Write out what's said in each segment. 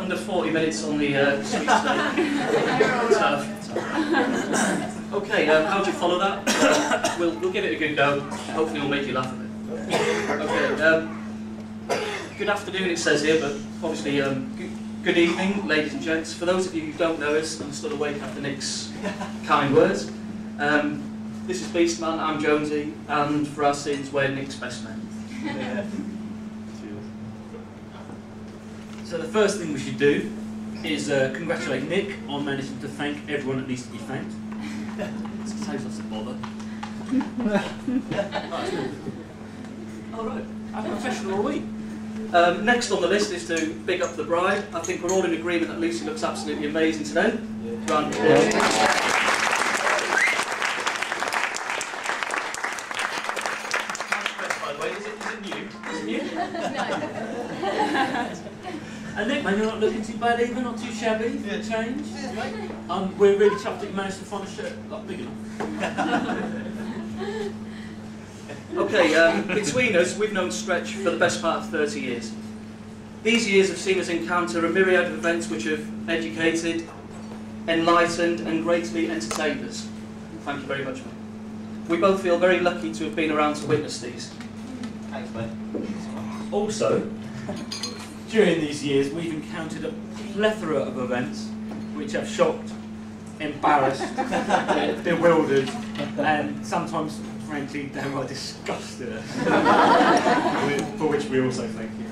under 40 minutes on the sweet steak. Okay, how do you follow that? We'll give it a good go. Hopefully we'll make you laugh a bit. Okay, good afternoon it says here, but obviously good evening, ladies and gents. For those of you who don't know us, I'm still awake after Nick's kind words. This is Beastman, I'm Jon C, and for our sins, we're Nick's best men. Yeah. So the first thing we should do is congratulate Nick on managing to thank everyone that needs to be thanked. It saves us a bother. Alright, how professional are we? Next on the list is to big up the bride. I think we're all in agreement that Lucy looks absolutely amazing today. Yeah. Round of applause. By the way, is it new? Is it new? No. And Nick, man, you're not looking too bad either, not too shabby for a change. Yeah. We're really chuffed that you managed to find a shirt big enough. Okay, between us, we've known Stretch for the best part of 30 years. These years have seen us encounter a myriad of events which have educated, enlightened and greatly entertained us. Thank you very much, mate. We both feel very lucky to have been around to witness these. Thanks, mate. Also, during these years, we've encountered a plethora of events which have shocked, embarrassed, bewildered, and sometimes, frankly, downright disgusted us. For which we also thank you.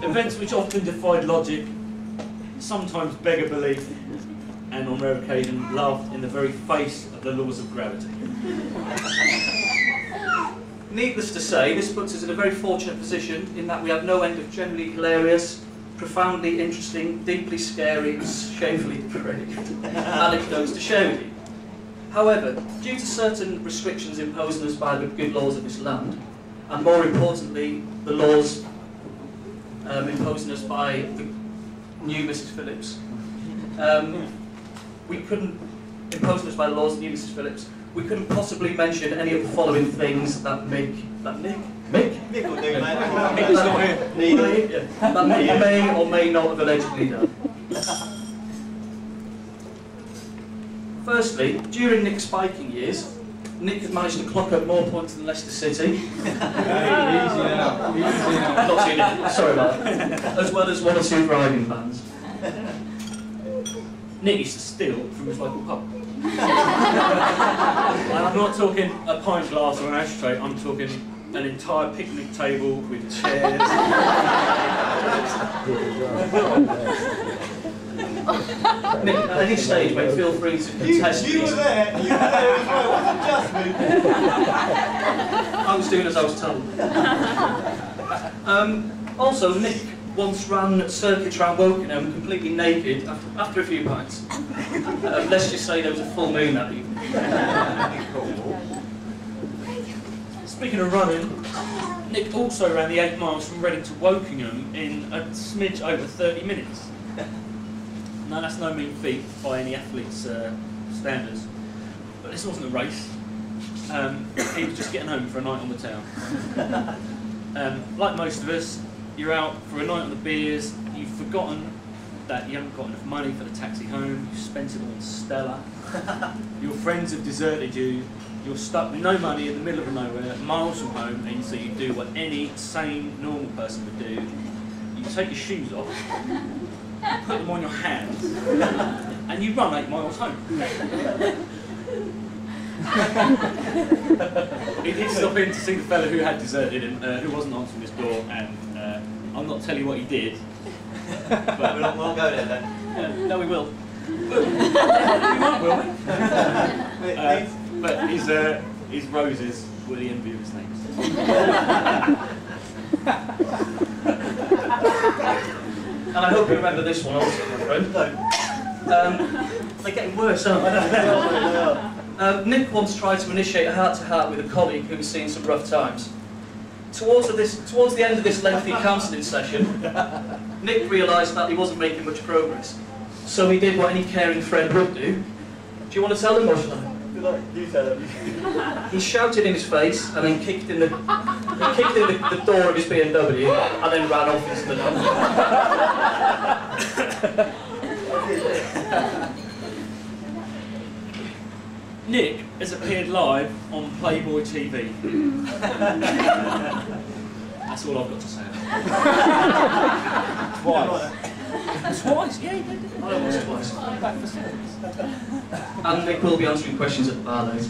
Events which often defied logic, sometimes beggar belief, and on rare occasion laughed in the very face of the laws of gravity. Needless to say, this puts us in a very fortunate position in that we have no end of generally hilarious, profoundly interesting, deeply scary and shamefully depraved anecdotes to share with you. However, due to certain restrictions imposed on us by the good laws of this land, and more importantly, the laws imposed on us by the new Mrs. Phillips, we couldn't impose on us by the laws of new Mrs. Phillips. We couldn't possibly mention any of the following things that Nick will do, mate. That may or may not have allegedly done. Firstly, during Nick's spiking years, Nick had managed to clock up more points than Leicester City. Easy now. Not too difficult, sorry about that. As well as 1 or 2 driving bans. Nick used to steal from his local pub. And I'm not talking a pint glass or an ashtray, I'm talking an entire picnic table with chairs. Nick, at any stage, mate, feel free to contest you were there as well, it wasn't just me. I was doing as I was told. Also, Nick once ran circuits around Wokingham completely naked after a few pints. Let's just say there was a full moon that evening. Speaking of running, Nick also ran the 8 miles from Reading to Wokingham in a smidge over 30 minutes. Now that's no mean feat by any athlete's standards, but this wasn't a race. He was just getting home for a night on the town. Like most of us, you're out for a night on the beers, you've forgotten that you haven't got enough money for the taxi home, you've spent it all on Stella, your friends have deserted you, you're stuck with no money in the middle of nowhere, miles from home, and so you do what any sane, normal person would do. You take your shoes off, you put them on your hands, and you run 8 miles home. He did stop in to see the fellow who had deserted him, who wasn't answering his door, and I'll not tell you what he did. But We'll go there then. No, we will. We might, will we? But his roses were the envy of his neighbours. And I hope you remember this one also, my friend. They're getting worse, aren't they? Nick once tried to initiate a heart-to-heart with a colleague who was seeing some rough times. Towards the end of this lengthy counselling session, Nick realised that he wasn't making much progress. So he did what any caring friend would do. Do you want to tell him or shall I? You tell him. He shouted in his face and then kicked in the door of his BMW and then ran off into the night. Nick has appeared live on Playboy TV. That's all I've got to say. Twice. Twice? Yeah, he did. I was twice. Back for seconds. And Nick will be answering questions at the bar later.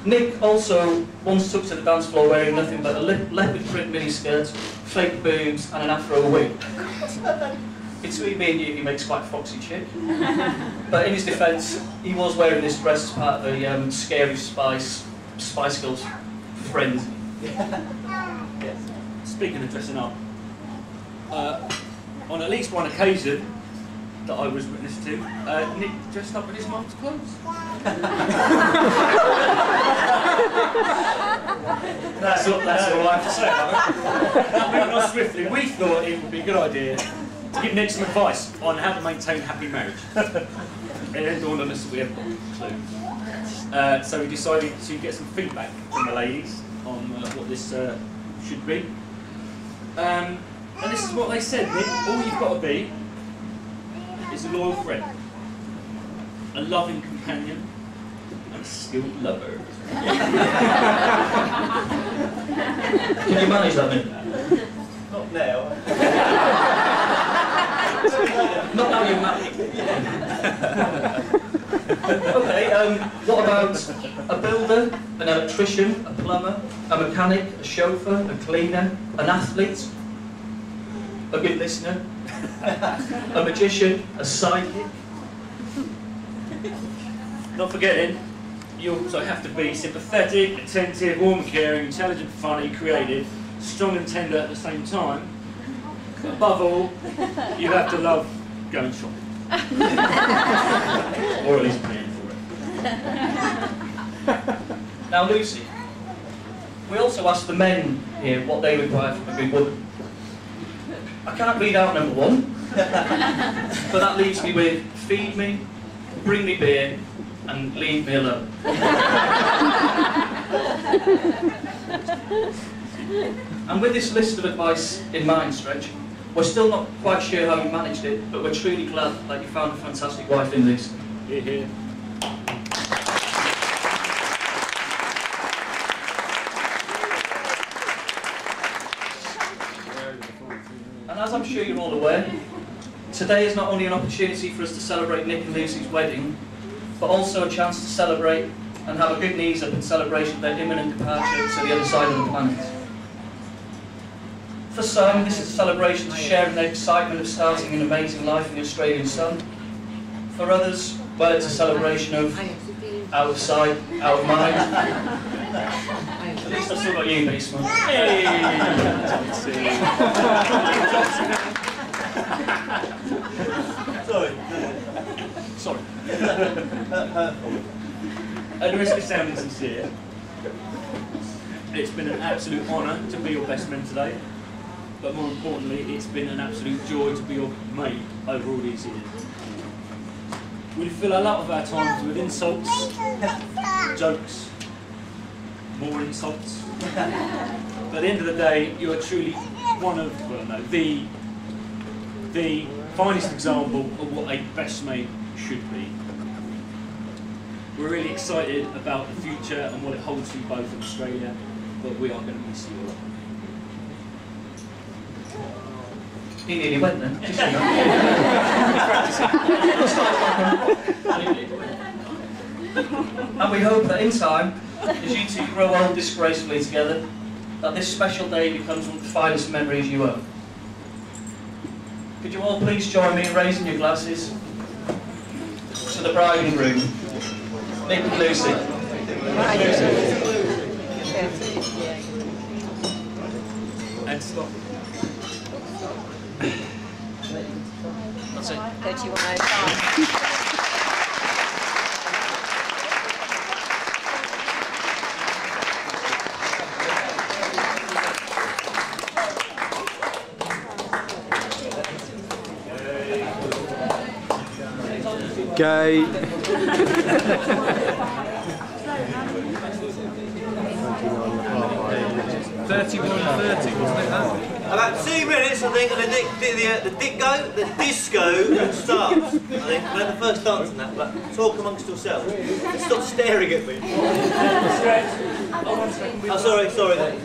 Nick also once took to the dance floor wearing nothing but a leopard print miniskirt, fake boobs and an afro wig. Between me and you, he makes quite a foxy chick. But in his defence, he was wearing this dress as part of a scary Spice Girls friend. Yes. Speaking of dressing up, on at least one occasion that I was witness to, Nick dressed up in his mum's clothes. That's all I have to say about it. Moving on swiftly, we thought it would be a good idea to give Nick some advice on how to maintain a happy marriage. It didn't dawn on us that we haven't got a clue. So we decided to get some feedback from the ladies on what this should be. And this is what they said, Nick. All you've got to be is a loyal friend, a loving companion, and a skilled lover. Can you manage that, Nick? Not now. Not now you're married. Okay, what about a builder, an electrician, a plumber, a mechanic, a chauffeur, a cleaner, an athlete, a good listener, a magician, a psychic? Not forgetting, you also have to be sympathetic, attentive, warm and caring, intelligent, funny, creative, strong and tender at the same time. But above all, you have to love going shopping. Or at least paying for it. Now, Lucy, we also asked the men here what they require from a good woman. I can't read out number one, but that leaves me with feed me, bring me beer, and leave me alone. And with this list of advice in mind, Stretch, we're still not quite sure how you managed it, but we're truly glad that you found a fantastic wife in Lucy. Hear, hear. And as I'm sure you're all aware, today is not only an opportunity for us to celebrate Nick and Lucy's wedding, but also a chance to celebrate and have a good knees up in celebration of their imminent departure to the other side of the planet. For some, this is a celebration to share in their excitement of starting an amazing life in the Australian sun. For others, well, it's a celebration of out of sight, out of mind. At least I've still got you, Beastman. Hey! Sorry. Sorry. At the risk of sounding sincere, it's been an absolute honour to be your best man today, but more importantly, it's been an absolute joy to be your mate over all these years. We fill a lot of our times with insults, jokes, more insults. But at the end of the day, you are truly one of, well, no, the finest example of what a best mate should be. We're really excited about the future and what it holds for you both in Australia, but we are going to miss you a lot. He nearly went then. And we hope that in time, as you two grow old disgracefully together, that this special day becomes one of the finest memories you own. Could you all please join me in raising your glasses to the bride and groom, Nick and Lucy. And stop. That's it. 3105. Gay. 31:30, wasn't it that? About 2 minutes, I think, and the disco starts. I think we'll have the first dance and that, but talk amongst yourselves. And stop staring at me. Oh, sorry then.